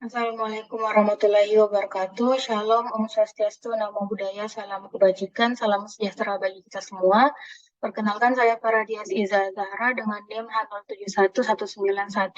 Assalamualaikum warahmatullahi wabarakatuh. Shalom, Om Swastiastu, Namo Buddhaya, Salam Kebajikan, Salam Sejahtera bagi kita semua. Perkenalkan saya Faradias Iza Zahra dengan NIM H071191030.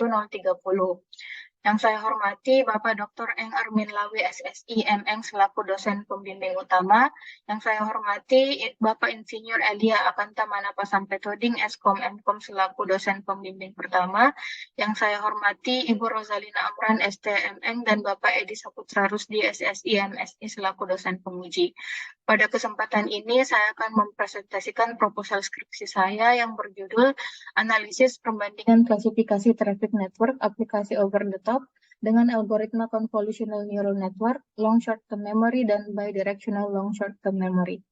Yang saya hormati Bapak Dr. Eng Armin Lawe SSI MN selaku dosen pembimbing utama. Yang saya hormati Bapak Insinyur Elia Akanta Manapa Sampetoding Eskom Mkom selaku dosen pembimbing pertama. Yang saya hormati Ibu Rosalina Amran STMN dan Bapak Edi Saputra Rusdi SSI MSI selaku dosen penguji. Pada kesempatan ini saya akan mempresentasikan proposal skripsi saya yang berjudul Analisis Perbandingan Klasifikasi Traffic Network Aplikasi Over the Top dengan Algoritma Convolutional Neural Network, Long Short-Term Memory, dan Bidirectional Long Short-Term Memory.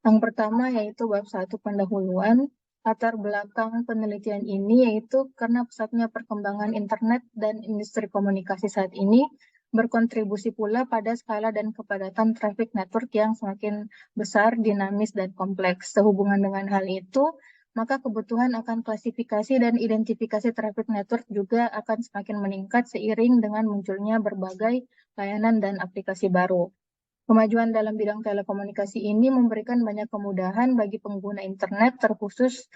Yang pertama yaitu bab 1 pendahuluan. Latar belakang penelitian ini yaitu karena pesatnya perkembangan internet dan industri komunikasi saat ini berkontribusi pula pada skala dan kepadatan traffic network yang semakin besar, dinamis, dan kompleks. Sehubungan dengan hal itu, maka kebutuhan akan klasifikasi dan identifikasi traffic network juga akan semakin meningkat seiring dengan munculnya berbagai layanan dan aplikasi baru. Kemajuan dalam bidang telekomunikasi ini memberikan banyak kemudahan bagi pengguna internet, terkhusus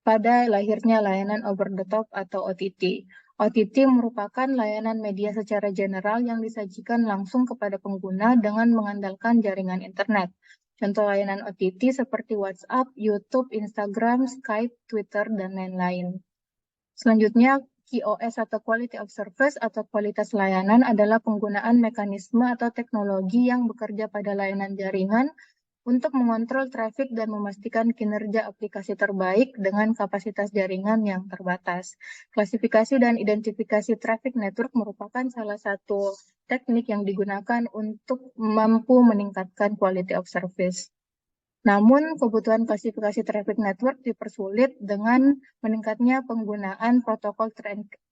pada lahirnya layanan over the top atau OTT. OTT merupakan layanan media secara general yang disajikan langsung kepada pengguna dengan mengandalkan jaringan internet. Contoh layanan OTT seperti WhatsApp, YouTube, Instagram, Skype, Twitter, dan lain-lain. Selanjutnya, QoS atau Quality of Service atau kualitas layanan adalah penggunaan mekanisme atau teknologi yang bekerja pada layanan jaringan untuk mengontrol traffic dan memastikan kinerja aplikasi terbaik dengan kapasitas jaringan yang terbatas. Klasifikasi dan identifikasi traffic network merupakan salah satu teknik yang digunakan untuk mampu meningkatkan quality of service. Namun, kebutuhan klasifikasi traffic network dipersulit dengan meningkatnya penggunaan protokol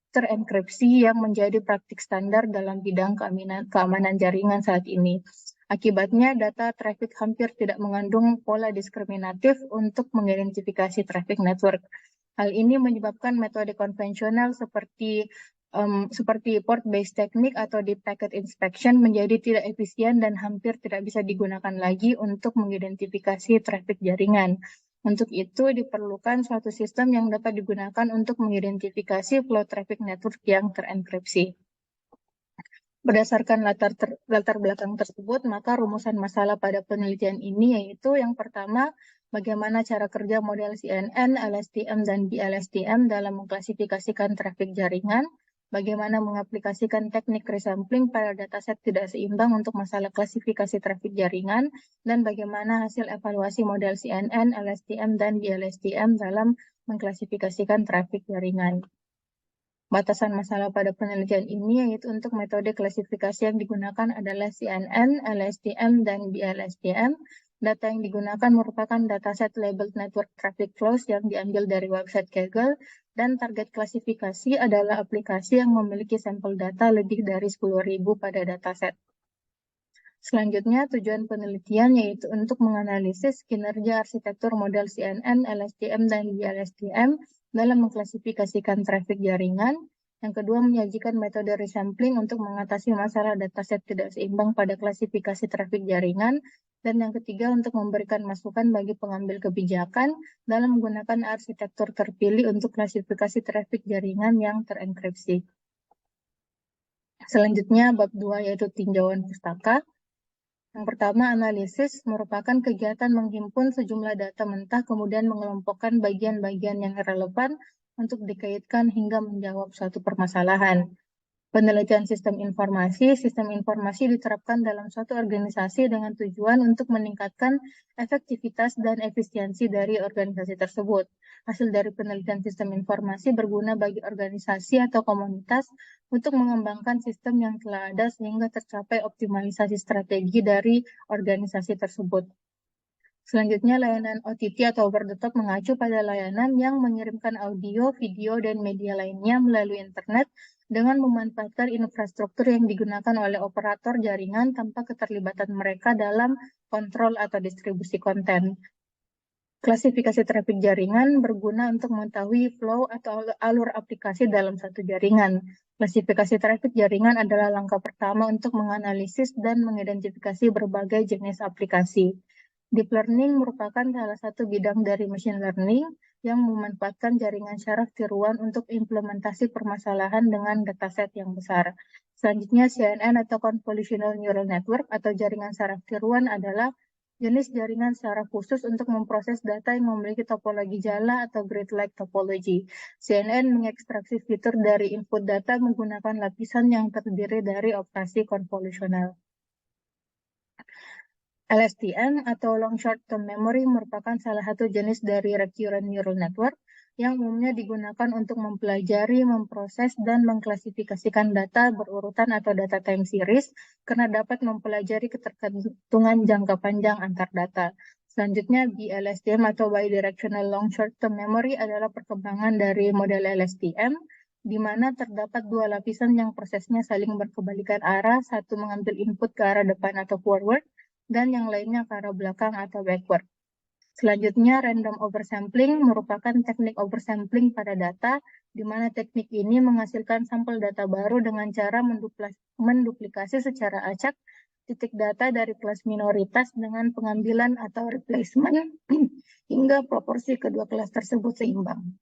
terenkripsi yang menjadi praktik standar dalam bidang keamanan jaringan saat ini. Akibatnya, data traffic hampir tidak mengandung pola diskriminatif untuk mengidentifikasi traffic network. Hal ini menyebabkan metode konvensional seperti port-based technique atau deep packet inspection menjadi tidak efisien dan hampir tidak bisa digunakan lagi untuk mengidentifikasi traffic jaringan. Untuk itu diperlukan suatu sistem yang dapat digunakan untuk mengidentifikasi flow traffic network yang terenkripsi. Berdasarkan latar belakang tersebut, maka rumusan masalah pada penelitian ini yaitu yang pertama, bagaimana cara kerja model CNN, LSTM, dan BLSTM dalam mengklasifikasikan trafik jaringan, bagaimana mengaplikasikan teknik resampling pada dataset tidak seimbang untuk masalah klasifikasi trafik jaringan, dan bagaimana hasil evaluasi model CNN, LSTM, dan BLSTM dalam mengklasifikasikan trafik jaringan. Batasan masalah pada penelitian ini yaitu untuk metode klasifikasi yang digunakan adalah CNN, LSTM, dan BLSTM. Data yang digunakan merupakan dataset labeled network traffic flows yang diambil dari website Kaggle, dan target klasifikasi adalah aplikasi yang memiliki sampel data lebih dari 10.000 pada dataset. Selanjutnya, tujuan penelitian yaitu untuk menganalisis kinerja arsitektur model CNN, LSTM, dan BLSTM dalam mengklasifikasikan trafik jaringan. Yang kedua, menyajikan metode resampling untuk mengatasi masalah dataset tidak seimbang pada klasifikasi trafik jaringan. Dan yang ketiga, untuk memberikan masukan bagi pengambil kebijakan dalam menggunakan arsitektur terpilih untuk klasifikasi trafik jaringan yang terenkripsi. Selanjutnya, bab 2 yaitu tinjauan pustaka. Yang pertama, analisis merupakan kegiatan menghimpun sejumlah data mentah, kemudian mengelompokkan bagian-bagian yang relevan untuk dikaitkan hingga menjawab suatu permasalahan. Penelitian sistem informasi diterapkan dalam suatu organisasi dengan tujuan untuk meningkatkan efektivitas dan efisiensi dari organisasi tersebut. Hasil dari penelitian sistem informasi berguna bagi organisasi atau komunitas untuk mengembangkan sistem yang telah ada sehingga tercapai optimalisasi strategi dari organisasi tersebut. Selanjutnya, layanan OTT atau over the top mengacu pada layanan yang mengirimkan audio, video, dan media lainnya melalui internet dengan memanfaatkan infrastruktur yang digunakan oleh operator jaringan tanpa keterlibatan mereka dalam kontrol atau distribusi konten. Klasifikasi trafik jaringan berguna untuk mengetahui flow atau alur aplikasi dalam satu jaringan. Klasifikasi trafik jaringan adalah langkah pertama untuk menganalisis dan mengidentifikasi berbagai jenis aplikasi. Deep learning merupakan salah satu bidang dari machine learning yang memanfaatkan jaringan syaraf tiruan untuk implementasi permasalahan dengan dataset yang besar. Selanjutnya, CNN atau Convolutional Neural Network atau jaringan syaraf tiruan adalah jenis jaringan secara khusus untuk memproses data yang memiliki topologi jala atau grid-like topology. CNN mengekstraksi fitur dari input data menggunakan lapisan yang terdiri dari operasi konvolusional. LSTM atau Long Short Term Memory merupakan salah satu jenis dari Recurrent Neural Network yang umumnya digunakan untuk mempelajari, memproses, dan mengklasifikasikan data berurutan atau data time series karena dapat mempelajari ketergantungan jangka panjang antar data. Selanjutnya, BLSTM atau Bidirectional Long Short Term Memory adalah perkembangan dari model LSTM, di mana terdapat dua lapisan yang prosesnya saling berkebalikan arah, satu mengambil input ke arah depan atau forward, dan yang lainnya ke arah belakang atau backward. Selanjutnya, random oversampling merupakan teknik oversampling pada data, di mana teknik ini menghasilkan sampel data baru dengan cara menduplikasi secara acak titik data dari kelas minoritas dengan pengambilan atau replacement hingga proporsi kedua kelas tersebut seimbang.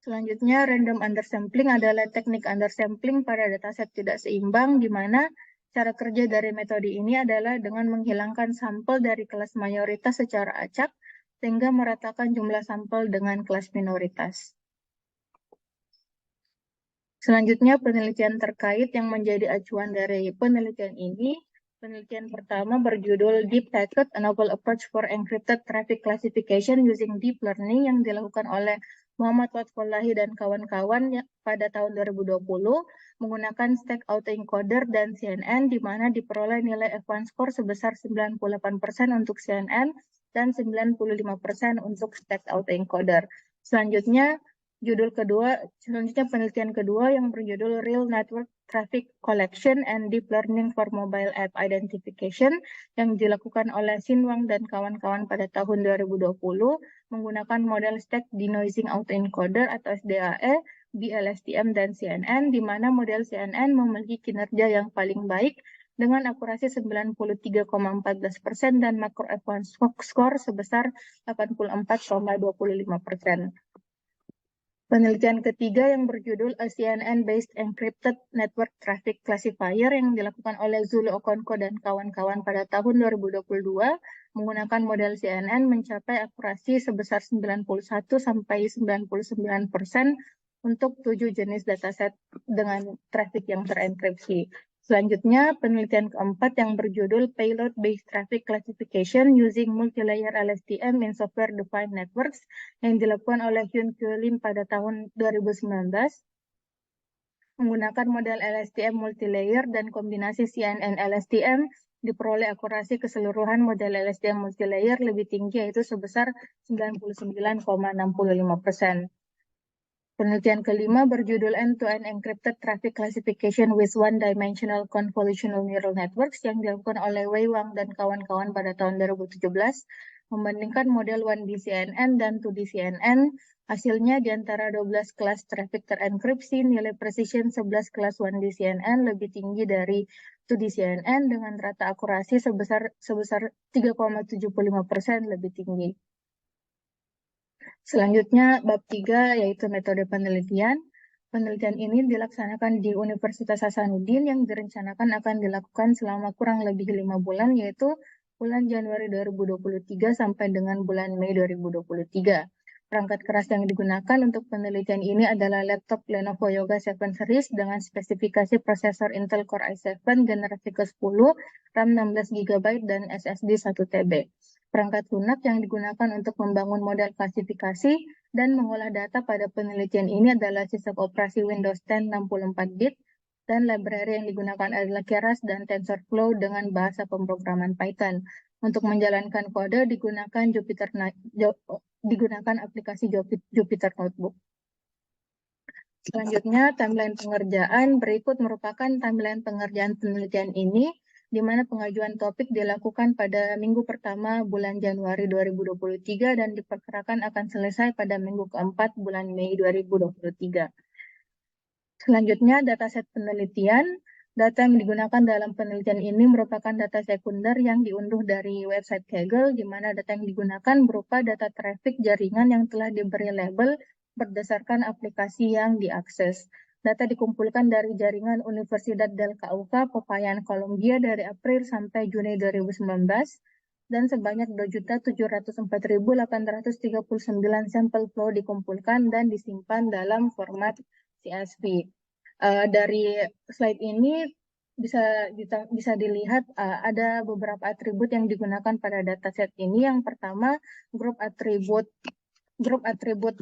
Selanjutnya, random undersampling adalah teknik undersampling pada dataset tidak seimbang, di mana cara kerja dari metode ini adalah dengan menghilangkan sampel dari kelas mayoritas secara acak, sehingga meratakan jumlah sampel dengan kelas minoritas. Selanjutnya, penelitian terkait yang menjadi acuan dari penelitian ini. Penelitian pertama berjudul Deep Packet, A Novel Approach for Encrypted Traffic Classification Using Deep Learning yang dilakukan oleh Muhammad Lotfullahi dan kawan-kawan pada tahun 2020 menggunakan stack autoencoder dan CNN, di mana diperoleh nilai F1 score sebesar 98% untuk CNN dan 95% untuk stack autoencoder. Selanjutnya penelitian kedua yang berjudul Real Network Traffic Collection and Deep Learning for Mobile App Identification yang dilakukan oleh Sinwang dan kawan-kawan pada tahun 2020 menggunakan model stack denoising autoencoder atau SDAE, BLSTM, dan CNN, di mana model CNN memiliki kinerja yang paling baik dengan akurasi 93,14% dan makro F1 score sebesar 84,25%. Penelitian ketiga yang berjudul A CNN-Based Encrypted Network Traffic Classifier yang dilakukan oleh Zulu Okonko dan kawan-kawan pada tahun 2022 menggunakan model CNN mencapai akurasi sebesar 91-99% untuk 7 jenis dataset dengan traffic yang terenkripsi. Selanjutnya, penelitian keempat yang berjudul Payload-Based Traffic Classification Using Multilayer LSTM in Software-Defined Networks yang dilakukan oleh Hyun Kyo Lim pada tahun 2019 menggunakan model LSTM multilayer dan kombinasi CNN LSTM diperoleh akurasi keseluruhan model LSTM multilayer lebih tinggi, yaitu sebesar 99,65%. Penelitian kelima berjudul End-to-End Encrypted Traffic Classification with One-Dimensional Convolutional Neural Networks yang dilakukan oleh Wei Wang dan kawan-kawan pada tahun 2017 membandingkan model 1D CNN dan 2D CNN. Hasilnya di antara 12 kelas traffic terenkripsi, nilai precision 11 kelas 1D CNN lebih tinggi dari 2D CNN dengan rata akurasi sebesar 3,75% lebih tinggi. Selanjutnya, bab 3 yaitu metode penelitian. Penelitian ini dilaksanakan di Universitas Hasanuddin yang direncanakan akan dilakukan selama kurang lebih 5 bulan, yaitu bulan Januari 2023 sampai dengan bulan Mei 2023. Perangkat keras yang digunakan untuk penelitian ini adalah laptop Lenovo Yoga 7 series dengan spesifikasi prosesor Intel Core i7 generasi ke-10, RAM 16 GB, dan SSD 1 TB. Perangkat lunak yang digunakan untuk membangun model klasifikasi dan mengolah data pada penelitian ini adalah sistem operasi Windows 10 64-bit, dan library yang digunakan adalah Keras dan TensorFlow dengan bahasa pemrograman Python. Untuk menjalankan kode digunakan aplikasi Jupyter Notebook. Selanjutnya, timeline pengerjaan. Berikut merupakan timeline pengerjaan penelitian ini. di mana pengajuan topik dilakukan pada minggu pertama bulan Januari 2023 dan diperkirakan akan selesai pada minggu keempat bulan Mei 2023. Selanjutnya, dataset penelitian. Data yang digunakan dalam penelitian ini merupakan data sekunder yang diunduh dari website Kaggle, di mana data yang digunakan berupa data traffic jaringan yang telah diberi label berdasarkan aplikasi yang diakses. Data dikumpulkan dari jaringan Universidad del Cauca, Popayán, Colombia dari April sampai Juni 2019, dan sebanyak 2.704.839 sampel flow dikumpulkan dan disimpan dalam format CSV. Dari slide ini bisa dilihat ada beberapa atribut yang digunakan pada dataset ini. Yang pertama, grup atribut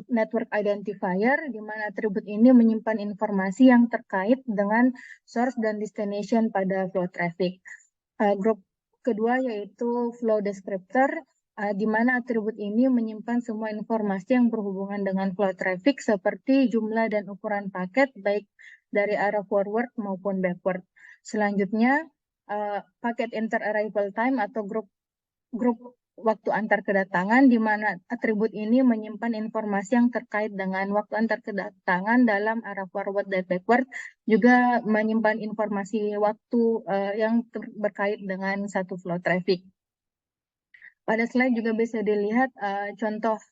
network identifier, di mana atribut ini menyimpan informasi yang terkait dengan source dan destination pada flow traffic. Grup kedua yaitu flow descriptor, di mana atribut ini menyimpan semua informasi yang berhubungan dengan flow traffic seperti jumlah dan ukuran paket, baik dari arah forward maupun backward. Selanjutnya, paket inter-arrival time atau grup waktu antar kedatangan, di mana atribut ini menyimpan informasi yang terkait dengan waktu antar kedatangan dalam arah forward dan backward, juga menyimpan informasi waktu yang berkait dengan satu flow traffic. Pada slide juga bisa dilihat contoh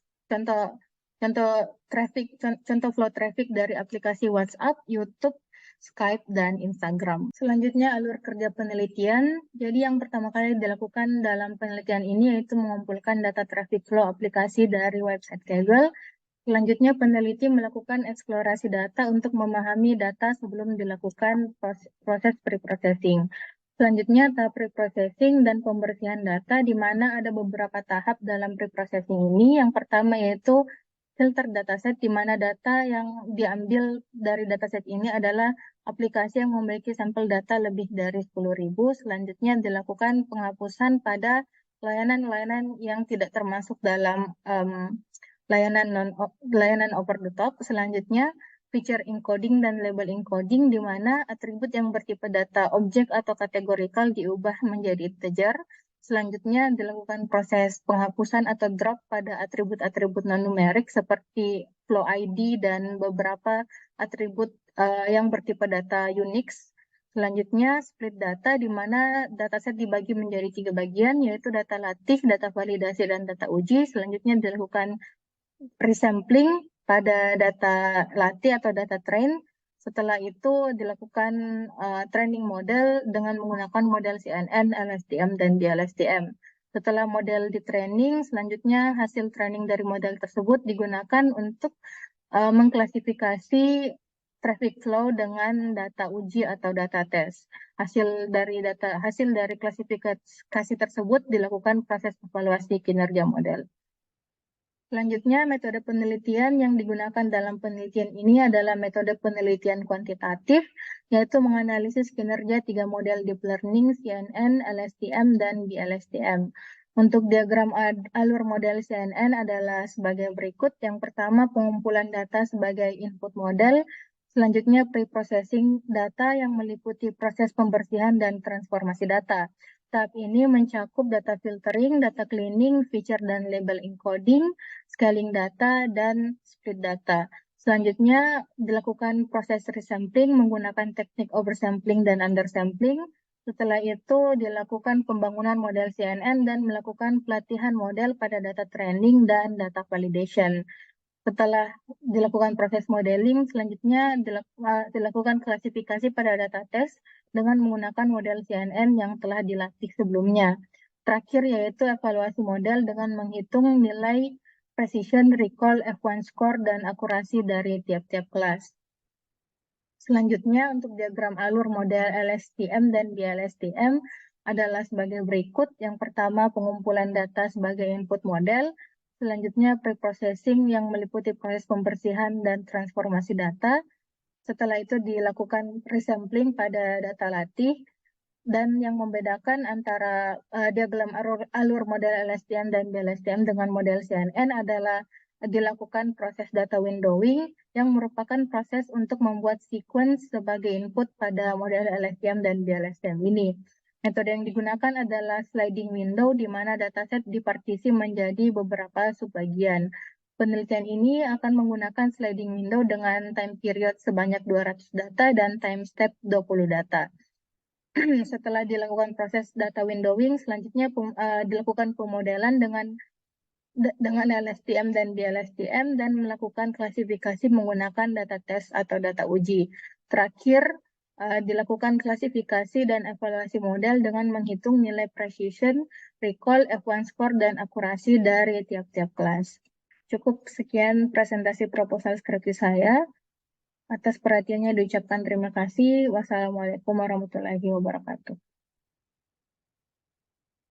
flow traffic dari aplikasi WhatsApp, YouTube, Skype, dan Instagram. Selanjutnya, alur kerja penelitian. Jadi yang pertama kali dilakukan dalam penelitian ini yaitu mengumpulkan data traffic flow aplikasi dari website Kaggle. Selanjutnya, peneliti melakukan eksplorasi data untuk memahami data sebelum dilakukan proses pre-processing. Selanjutnya, tahap pre-processing dan pembersihan data, di mana ada beberapa tahap dalam pre-processing ini. Yang pertama yaitu filter dataset, di mana data yang diambil dari dataset ini adalah aplikasi yang memiliki sampel data lebih dari 10.000. Selanjutnya dilakukan penghapusan pada layanan-layanan yang tidak termasuk dalam layanan over the top. Selanjutnya, feature encoding dan label encoding, di mana atribut yang bertipe data objek atau kategorikal diubah menjadi integer. Selanjutnya dilakukan proses penghapusan atau drop pada atribut-atribut non-numerik seperti flow ID dan beberapa atribut yang bertipe data Unix. Selanjutnya split data, di mana dataset dibagi menjadi 3 bagian, yaitu data latih, data validasi, dan data uji. Selanjutnya dilakukan resampling pada data latih atau data train. Setelah itu dilakukan training model dengan menggunakan model CNN, LSTM, dan DLSTM. Setelah model di training, selanjutnya hasil training dari model tersebut digunakan untuk mengklasifikasi traffic flow dengan data uji atau data tes. Hasil dari klasifikasi tersebut dilakukan proses evaluasi kinerja model. Selanjutnya, metode penelitian yang digunakan dalam penelitian ini adalah metode penelitian kuantitatif, yaitu menganalisis kinerja 3 model deep learning, CNN, LSTM, dan BLSTM. Untuk diagram alur model CNN adalah sebagai berikut. Yang pertama, pengumpulan data sebagai input model. Selanjutnya, pre-processing data yang meliputi proses pembersihan dan transformasi data. Tahap ini mencakup data filtering, data cleaning, feature dan label encoding, scaling data, dan split data. Selanjutnya dilakukan proses resampling menggunakan teknik oversampling dan undersampling. Setelah itu dilakukan pembangunan model CNN dan melakukan pelatihan model pada data training dan data validation. Setelah dilakukan proses modeling, selanjutnya dilakukan klasifikasi pada data test dengan menggunakan model CNN yang telah dilatih sebelumnya. Terakhir yaitu evaluasi model dengan menghitung nilai precision, recall, F1 score, dan akurasi dari tiap-tiap kelas. Selanjutnya, untuk diagram alur model LSTM dan BLSTM adalah sebagai berikut. Yang pertama, pengumpulan data sebagai input model. Selanjutnya, pre-processing yang meliputi proses pembersihan dan transformasi data. Setelah itu dilakukan resampling pada data latih. Dan yang membedakan antara diagram alur model LSTM dan BLSTM dengan model CNN adalah dilakukan proses data windowing yang merupakan proses untuk membuat sequence sebagai input pada model LSTM dan BLSTM ini. Metode yang digunakan adalah sliding window, di mana dataset dipartisi menjadi beberapa subbagian. Penelitian ini akan menggunakan sliding window dengan time period sebanyak 200 data dan time step 20 data. Setelah dilakukan proses data windowing, selanjutnya dilakukan pemodelan dengan LSTM dan BLSTM dan melakukan klasifikasi menggunakan data tes atau data uji. Terakhir, dilakukan klasifikasi dan evaluasi model dengan menghitung nilai precision, recall, F1 score, dan akurasi dari tiap-tiap kelas. Cukup sekian presentasi proposal skripsi saya. Atas perhatiannya diucapkan terima kasih. Wassalamualaikum warahmatullahi wabarakatuh.